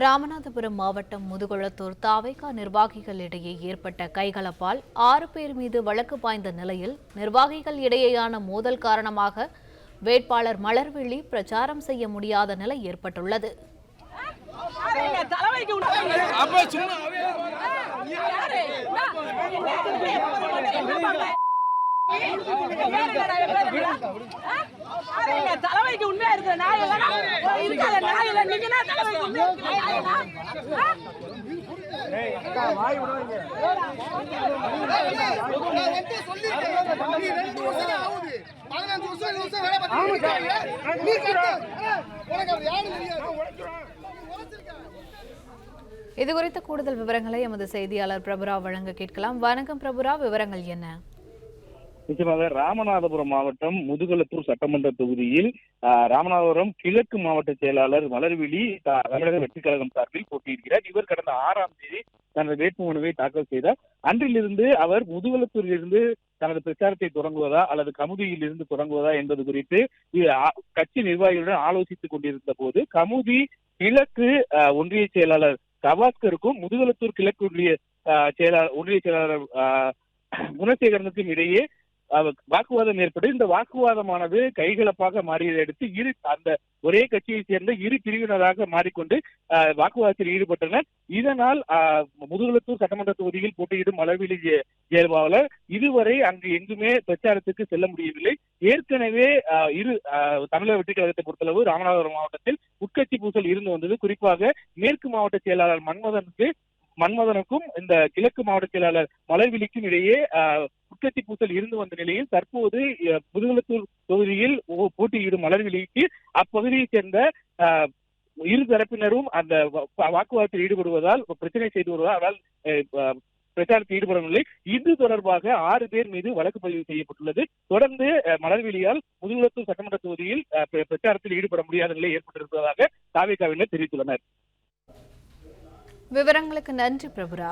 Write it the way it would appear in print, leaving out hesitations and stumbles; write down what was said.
ராமநாதபுரம் மாவட்டம் முதுகுளத்தூர் தாவேகா நிர்வாகிகளிடையே ஏற்பட்ட கைகலப்பால் 6 பேர் மீது வழக்கு பாய்ந்த நிலையில் நிர்வாகிகள் இடையேயான மோதல் காரணமாக வேட்பாளர் மலர்விழி பிரச்சாரம் செய்ய முடியாத நிலை ஏற்பட்டுள்ளது. தலைவைக்கு உண்மையா இருக்கிற இதுகுறித்த கூடுதல் விவரங்களை எமது செய்தியாளர் பிரபுரா வழங்க கேட்கலாம். வணக்கம் பிரபுரா, விவரங்கள் என்ன? நிச்சயமாக ராமநாதபுரம் மாவட்டம் முதுகுளத்தூர் சட்டமன்ற தொகுதியில் ராமநாதபுரம் கிழக்கு மாவட்ட செயலாளர் மலர்விழி தமிழக வெற்றிக் கழகம் சார்பில் போட்டியிடுகிறார். இவர் கடந்த 6ஆம் தேதி தனது வேட்புமனுவை தாக்கல் செய்தார். அன்றிலிருந்து அவர் முதுகுளத்தூரில் இருந்து தனது பிரச்சாரத்தை தொடங்குவதா அல்லது கமுதியில் இருந்து தொடங்குவதா என்பது குறித்து கட்சி நிர்வாகிகளுடன் ஆலோசித்துக் கொண்டிருந்த போது கமுதி கிழக்கு ஒன்றிய செயலாளர் கவாஸ்கருக்கும் முதுகுளத்தூர் கிழக்கு ஒன்றிய செயலாளர் குணசேகரனுக்கும் இடையே வாக்குவாதம் ஏற்பட்டு இந்த வாக்குவாதமானது கைகலப்பாக மாறியதை அடுத்து அந்த ஒரே கட்சியை சேர்ந்த இரு பிரிவினராக மாறிக்கொண்டு வாக்குவாதத்தில் ஈடுபட்டனர். இதனால் முதுகுளத்தூர் சட்டமன்ற தொகுதியில் போட்டியிடும் மலர்விழி ஜெயபாலர் இதுவரை அங்கு எங்குமே பிரச்சாரத்துக்கு செல்ல முடியவில்லை. ஏற்கனவே தமிழக வெற்றிக் கழகத்தை பொறுத்தளவு ராமநாதபுரம் மாவட்டத்தில் உட்கட்சி பூசல் இருந்து வந்தது. குறிப்பாக மேற்கு மாவட்ட செயலாளர் மன்மதனுக்கும் இந்த கிழக்கு மாவட்ட செயலாளர் மலர்விழிக்கும் இடையே உட்கட்சி பூசல் இருந்து வந்த நிலையில் தற்போது முதுகுளத்தூர் தொகுதியில் போட்டியிடும் மலர்விழிக்கு அப்பகுதியைச் சேர்ந்த இரு தரப்பினரும் அந்த வாக்குவாதத்தில் ஈடுபடுவதால் பிரச்சனை செய்து வருவதால் பிரச்சாரத்தில் ஈடுபடவில்லை. இது தொடர்பாக 6 பேர் மீது வழக்கு பதிவு செய்யப்பட்டுள்ளது. தொடர்ந்து மலர்விழியால் முதுகுளத்தூர் சட்டமன்ற தொகுதியில் பிரச்சாரத்தில் ஈடுபட முடியாத நிலை ஏற்பட்டிருப்பதாக தாவேகாவினர் தெரிவித்துள்ளனர். விவரங்களுக்கு நன்றி பிரபுரா.